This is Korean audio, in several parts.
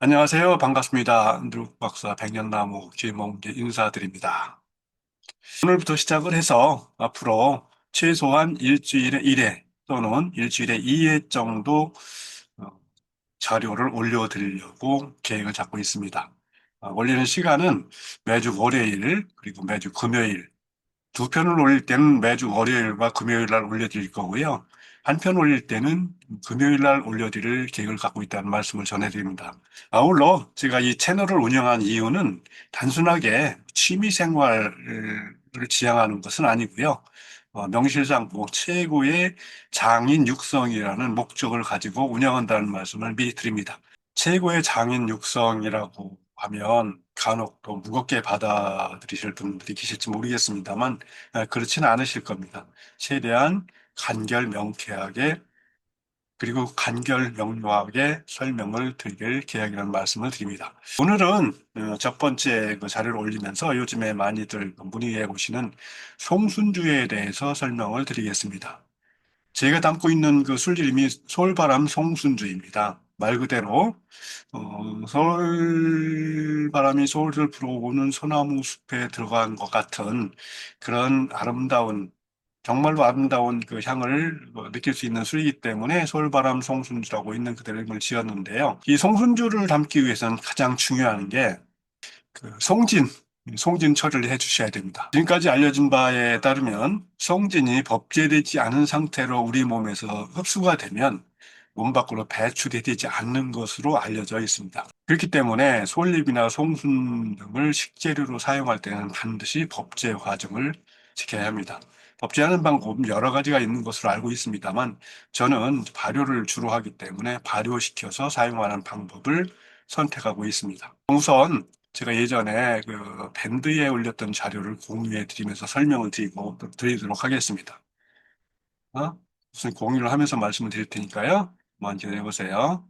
안녕하세요. 반갑습니다. 누룩 박사 백년나무 김홍기 인사드립니다. 오늘부터 시작을 해서 앞으로 최소한 일주일에 1회 또는 일주일에 2회 정도 어, 자료를 올려드리려고 계획을 잡고 있습니다. 올리는 시간은 매주 월요일 그리고 매주 금요일 두 편을 올릴 때는 매주 월요일과 금요일 날 올려드릴 거고요. 한 편 올릴 때는 금요일 날 올려드릴 계획을 갖고 있다는 말씀을 전해드립니다. 아울러 제가 이 채널을 운영한 이유는 단순하게 취미 생활을 지향하는 것은 아니고요. 명실상부 최고의 장인 육성이라는 목적을 가지고 운영한다는 말씀을 미리 드립니다. 최고의 장인 육성이라고 하면 간혹 또 무겁게 받아들이실 분들이 계실지 모르겠습니다만 그렇지는 않으실 겁니다. 최대한 간결 명쾌하게 그리고 간결 명료하게 설명을 드릴 계획이라는 말씀을 드립니다. 오늘은 첫 번째 그 자료를 올리면서 요즘에 많이들 문의해 오시는 송순주에 대해서 설명을 드리겠습니다. 제가 담고 있는 그 술 이름이 솔바람 송순주입니다. 말 그대로 서울 바람이 솔솔 불어오는 소나무 숲에 들어간 것 같은 그런 아름다운 정말로 아름다운 그 향을 느낄 수 있는 술이기 때문에 솔바람 송순주라고 있는 그대로 이름을 지었는데요. 이 송순주를 담기 위해서는 가장 중요한 게 그 송진 처리를 해주셔야 됩니다. 지금까지 알려진 바에 따르면 송진이 법제되지 않은 상태로 우리 몸에서 흡수가 되면 몸 밖으로 배출되지 않는 것으로 알려져 있습니다. 그렇기 때문에 솔잎이나 송순 등을 식재료로 사용할 때는 반드시 법제 과정을 지켜야 합니다. 법제하는 방법은 여러 가지가 있는 것으로 알고 있습니다만 저는 발효를 주로 하기 때문에 발효시켜서 사용하는 방법을 선택하고 있습니다. 우선 제가 예전에 그 밴드에 올렸던 자료를 공유해 드리면서 설명을 드리도록 하겠습니다. 무슨 공유를 하면서 말씀을 드릴 테니까요. 한번 기다려 보세요.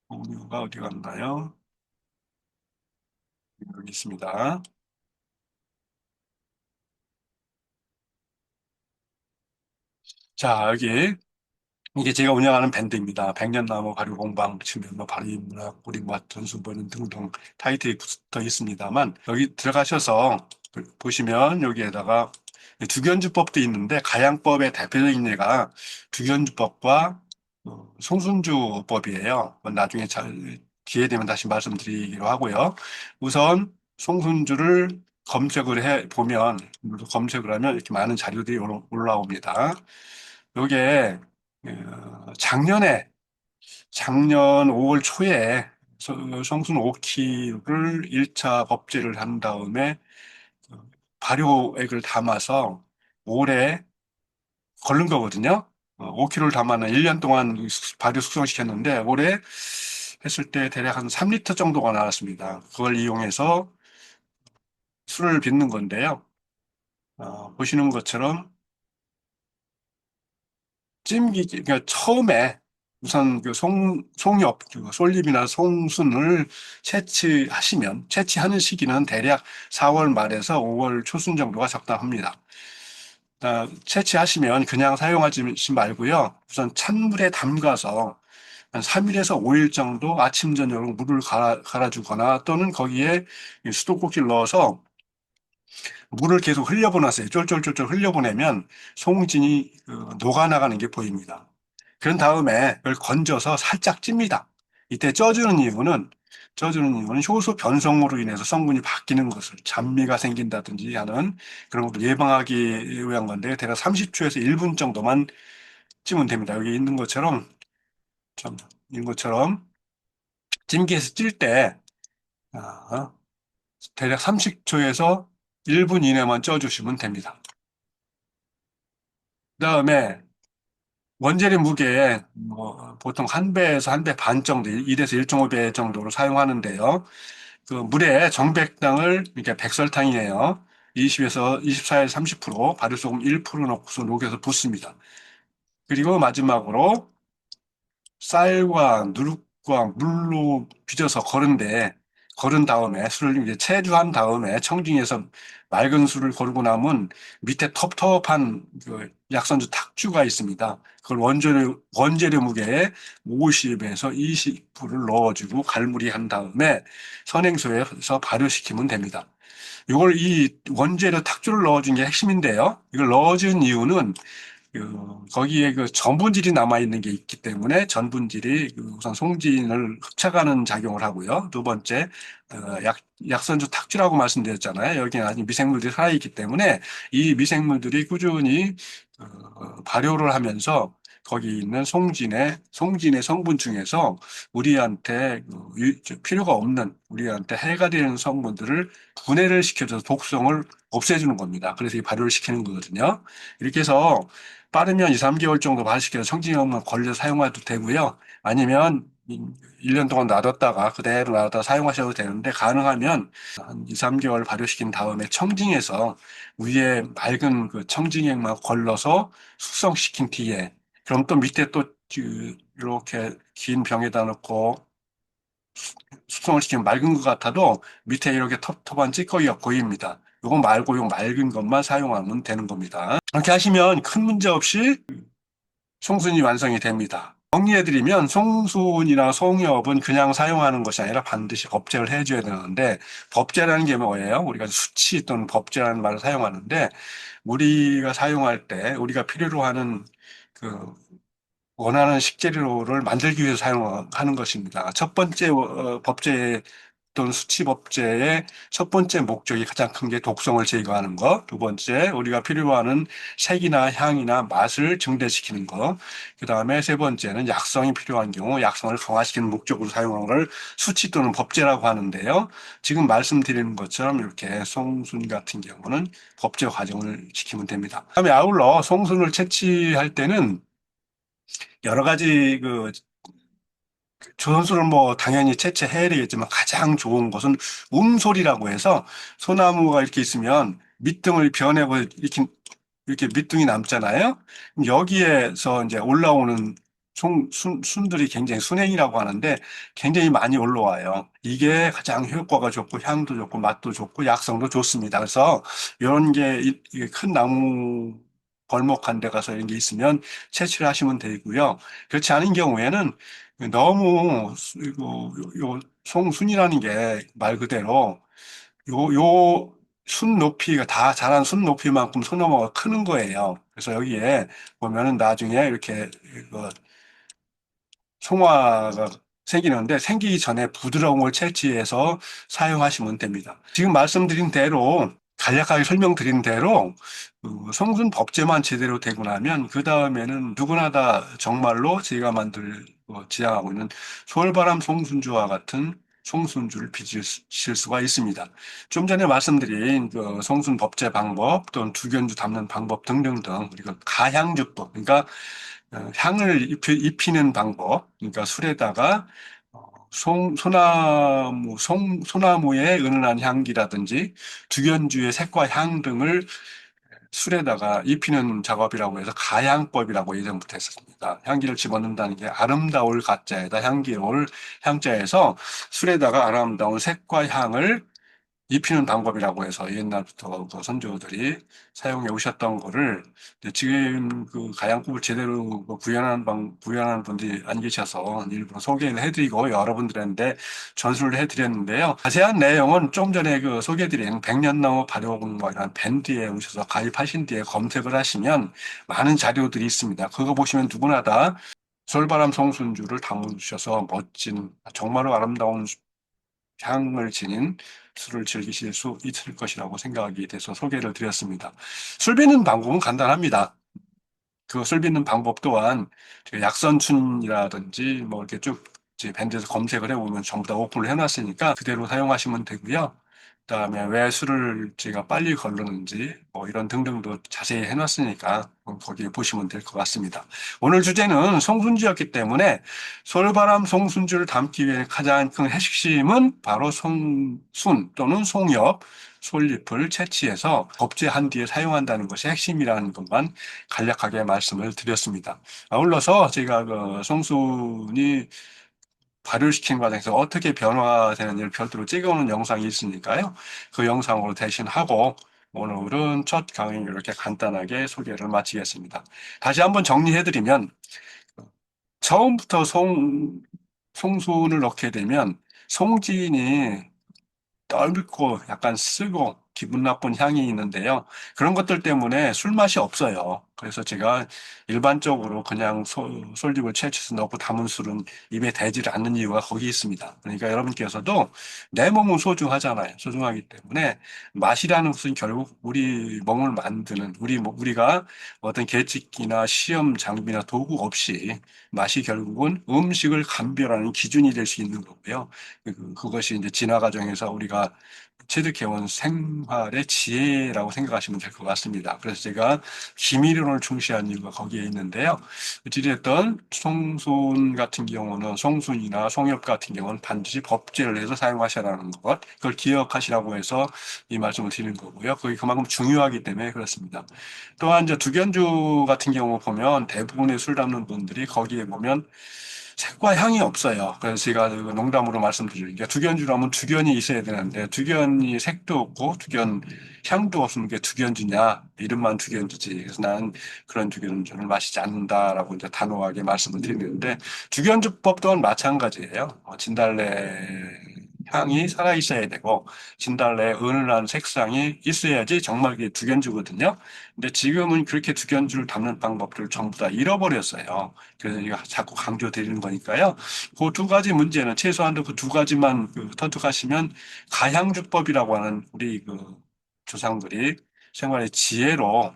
공유가 어디 갔나요? 여기 있습니다. 자, 여기 이게 제가 운영하는 밴드입니다. 백년나무 발효공방 치면 뭐 발효문학, 우리맛, 전수보는 등등 타이틀이 붙어 있습니다만 여기 들어가셔서 보시면 여기에다가 두견주법도 있는데 가양법의 대표적인 예가 두견주법과 송순주법이에요. 나중에 기회 되면 다시 말씀드리기로 하고요. 우선 송순주를 검색을 해 보면 검색을 하면 이렇게 많은 자료들이 올라옵니다. 요게 작년 5월 초에 성순 5키를 1차 법제를 한 다음에 발효액을 담아서 올해 걸른 거거든요. 5kg를 담아는 1년 동안 발효 숙성시켰는데 올해 했을 때 대략 한 3리터 정도가 나왔습니다. 그걸 이용해서 술을 빚는 건데요. 보시는 것처럼 그러니까 처음에 우선 그 송엽, 그 솔잎이나 송순을 채취하는 시기는 대략 4월 말에서 5월 초순 정도가 적당합니다. 채취하시면 그냥 사용하지 말고요. 우선 찬물에 담가서 한 3일에서 5일 정도 아침, 저녁으로 물을 갈아주거나 또는 거기에 수도꼭지를 넣어서 물을 계속 흘려보내세요. 쫄쫄쫄쫄 흘려보내면 송진이 녹아나가는 게 보입니다. 그런 다음에 그걸 건져서 살짝 찝니다. 이때 쪄주는 이유는 효소 변성으로 인해서 성분이 바뀌는 것을 잔미가 생긴다든지 하는 그런 것을 예방하기 위한 건데 대략 30초에서 1분 정도만 찌면 됩니다. 여기 좀, 있는 것처럼 찜기에서 찔 때 대략 30초에서 1분 이내만 쪄주시면 됩니다. 그다음에 원재료 무게 보통 한 배에서 한 배 반 정도, 1에서 1.5배 정도로 사용하는데요. 그 물에 정백당을 이렇게 백설탕이에요. 20에서 24에서 30%, 발효소금 1% 넣고서 녹여서 붓습니다. 그리고 마지막으로 쌀과 누룩과 물로 빚어서 거른데 거른 다음에 술을 이제 체주한 다음에 청진해서 맑은 술을 고르고 나면 밑에 텁텁한 그 약선주 탁주가 있습니다. 그걸 원재료 무게에 50에서 20%를 넣어주고 갈무리한 다음에 선행소에서 발효시키면 됩니다. 이걸 이 원재료 탁주를 넣어준 게 핵심인데요. 이걸 넣어준 이유는 거기에 그 전분질이 남아있는 게 있기 때문에 전분질이 그 우선 송진을 흡착하는 작용을 하고요. 두 번째, 약선주 탁주라고 말씀드렸잖아요. 여기는 아직 미생물들이 살아있기 때문에 이 미생물들이 꾸준히 발효를 하면서 거기 있는 송진의 성분 중에서 우리한테 필요가 없는 우리한테 해가 되는 성분들을 분해를 시켜줘서 독성을 없애주는 겁니다. 그래서 이 발효를 시키는 거거든요. 이렇게 해서 빠르면 2, 3개월 정도 발효시켜서 청진용만 걸려 사용해도 되고요. 아니면 1년 동안 놔뒀다가 그대로 놔뒀다가 사용하셔도 되는데 가능하면 한 2, 3개월 발효시킨 다음에 청진해서 위에 맑은 그 청진액만 걸러서 숙성시킨 뒤에 그럼 또 밑에 또 이렇게 긴 병에다 넣고 숙성을 시키면 맑은 것 같아도 밑에 이렇게 텁텁한 찌꺼기가 보입니다. 이거 말고 이 맑은 것만 사용하면 되는 겁니다. 이렇게 하시면 큰 문제 없이 송순이 완성이 됩니다. 정리해드리면 송순이나 송엽은 그냥 사용하는 것이 아니라 반드시 법제를 해줘야 되는데 법제라는 게 뭐예요? 우리가 수치 또는 법제라는 말을 사용하는데 우리가 사용할 때 우리가 필요로 하는 그 원하는 식재료를 만들기 위해서 사용하는 것입니다. 첫 번째 법제 또는 수치 법제의 첫 번째 목적이 가장 큰 게 독성을 제거하는 것. 두 번째, 우리가 필요로 하는 색이나 향이나 맛을 증대시키는 것. 그 다음에 세 번째는 약성이 필요한 경우 약성을 강화시키는 목적으로 사용하는 걸 수치 또는 법제라고 하는데요. 지금 말씀드리는 것처럼 이렇게 송순 같은 경우는 법제 과정을 지키면 됩니다. 그다음에 아울러 송순을 채취할 때는 여러 가지 조선소를 뭐 당연히 채취해야 되겠지만 가장 좋은 것은 움솔이라고 해서 소나무가 이렇게 있으면 밑둥을 베어내고 이렇게 밑둥이 남잖아요. 그럼 여기에서 이제 올라오는 순들이 굉장히 순행이라고 하는데 굉장히 많이 올라와요. 이게 가장 효과가 좋고 향도 좋고 맛도 좋고 약성도 좋습니다. 그래서 이런 게 이게 큰 나무 벌목한 데 가서 이런 게 있으면 채취를 하시면 되고요. 그렇지 않은 경우에는 너무 요 송순이라는 게 말 그대로 요 순 높이가 다 자란 순 높이만큼 소나무가 크는 거예요. 그래서 여기에 보면은 나중에 이렇게 그 송화가 생기는데 생기기 전에 부드러운 걸 채취해서 사용하시면 됩니다. 지금 말씀드린 대로 간략하게 설명드린 대로 성분 법제만 제대로 되고 나면 그 다음에는 누구나 다 정말로 제가 지향하고 있는 솔바람 송순주와 같은 송순주를 빚으실 수가 있습니다. 좀 전에 말씀드린 그 송순 법제 방법 또는 두견주 담는 방법 등등등 그리고 가향주법 그러니까 향을 입히는 방법, 그러니까 술에다가 소나무의 은은한 향기라든지 두견주의 색과 향 등을 술에다가 입히는 작업이라고 해서 가향법이라고 예전부터 했었습니다. 향기를 집어넣는다는 게 아름다울 가짜에다 향기로울 향자에서 술에다가 아름다운 색과 향을 입히는 방법이라고 해서 옛날부터 그 선조들이 사용해 오셨던 거를 이제 지금 그 가양국을 제대로 그 구현하는 분들이 안 계셔서 일부러 소개를 해드리고 여러분들한테 전수를 해드렸는데요. 자세한 내용은 좀 전에 그 소개해드린 백년나무 발효공모이라는 밴드에 오셔서 가입하신 뒤에 검색을 하시면 많은 자료들이 있습니다. 그거 보시면 누구나 다 솔바람 송순주를 담으셔서 멋진 정말로 아름다운 향을 지닌 술을 즐기실 수 있을 것이라고 생각이 돼서 소개를 드렸습니다. 술 빚는 방법은 간단합니다. 그 술 빚는 방법 또한 약선춘이라든지 뭐 이렇게 쭉 이제 밴드에서 검색을 해보면 전부 다 오픈을 해놨으니까 그대로 사용하시면 되고요. 그다음에 왜 술을 제가 빨리 걸르는지 뭐 이런 등등도 자세히 해놨으니까 거기에 보시면 될 것 같습니다. 오늘 주제는 송순주였기 때문에 솔바람 송순주를 담기 위해 가장 큰 핵심은 바로 송순 또는 송엽, 솔잎을 채취해서 법제한 뒤에 사용한다는 것이 핵심이라는 것만 간략하게 말씀을 드렸습니다. 아울러서 제가 그 송순이 발효시킨 과정에서 어떻게 변화되는지를 별도로 찍어놓은 영상이 있으니까요. 그 영상으로 대신 하고 오늘은 첫 강의 이렇게 간단하게 소개를 마치겠습니다. 다시 한번 정리해드리면 처음부터 송순을 넣게 되면 송진이 떫고 약간 쓰고 기분 나쁜 향이 있는데요. 그런 것들 때문에 술맛이 없어요. 그래서 제가 일반적으로 그냥 솔잎을 채취해서 넣고 담은 술은 입에 대지를 않는 이유가 거기 있습니다. 그러니까 여러분께서도 내 몸은 소중하잖아요. 소중하기 때문에 맛이라는 것은 결국 우리 몸을 만드는 우리가 어떤 계측기나 시험 장비나 도구 없이 맛이 결국은 음식을 감별하는 기준이 될 수 있는 거고요. 그것이 이제 진화 과정에서 우리가 체득해온 생활의 지혜라고 생각하시면 될 것 같습니다. 그래서 제가 기미론을 중시한 이유가 거기에 있는데요. 어찌됐든 송순 같은 경우는 송순이나 송엽 같은 경우는 반드시 법제를 해서 사용하셔라는 것, 그걸 기억하시라고 해서 이 말씀을 드리는 거고요. 그게 그만큼 중요하기 때문에 그렇습니다. 또한 이제 두견주 같은 경우 보면 대부분의 술 담는 분들이 거기에 보면 색과 향이 없어요. 그래서 제가 농담으로 말씀드리는 게 두견주라면 두견이 있어야 되는데 두견이 색도 없고 두견 향도 없으면 그게 두견주냐? 이름만 두견주지. 그래서 나는 그런 두견주를 마시지 않는다라고 이제 단호하게 말씀을 드리는데 두견주법 또한 마찬가지예요. 진달래 향이 살아 있어야 되고 진달래 은은한 색상이 있어야지 정말 그게 두견주거든요. 근데 지금은 그렇게 두견주를 담는 방법들을 전부 다 잃어버렸어요. 그래서 이거 자꾸 강조드리는 거니까요. 그 두 가지 문제는 최소한도 그 두 가지만 터득하시면 가향주법이라고 하는 우리 그 조상들이 생활의 지혜로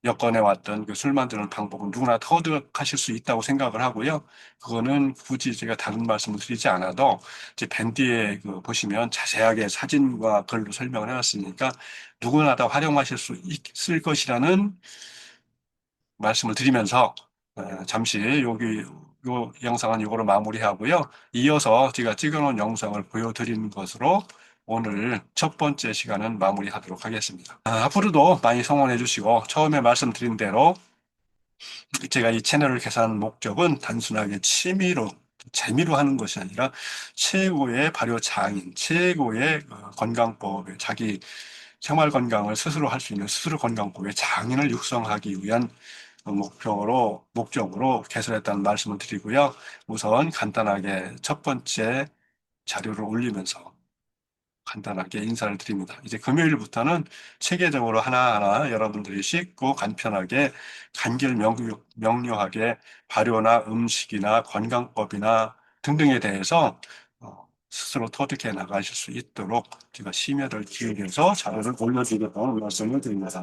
엮어내 왔던 그 술 만드는 방법은 누구나 터득하실 수 있다고 생각을 하고요. 그거는 굳이 제가 다른 말씀을 드리지 않아도 이제 밴드에 그 보시면 자세하게 사진과 글로 설명을 해놨으니까 누구나 다 활용하실 수 있을 것이라는 말씀을 드리면서 잠시 여기 요 영상은 이거로 마무리하고요. 이어서 제가 찍어놓은 영상을 보여드리는 것으로 오늘 첫 번째 시간은 마무리하도록 하겠습니다. 앞으로도 많이 성원해 주시고 처음에 말씀드린 대로 제가 이 채널을 개설한 목적은 단순하게 취미로 재미로 하는 것이 아니라 최고의 발효 장인, 최고의 건강법의 자기 생활 건강을 스스로 할 수 있는 스스로 건강법의 장인을 육성하기 위한 목적으로 개설했다는 말씀을 드리고요. 우선 간단하게 첫 번째 자료를 올리면서 간단하게 인사를 드립니다. 이제 금요일부터는 체계적으로 하나하나 여러분들이 쉽고 간편하게 명료하게 발효나 음식이나 건강법이나 등등에 대해서 스스로 터득해 나가실 수 있도록 제가 심혈을 기울여서 자료를 올려드리도록 말씀을 드립니다.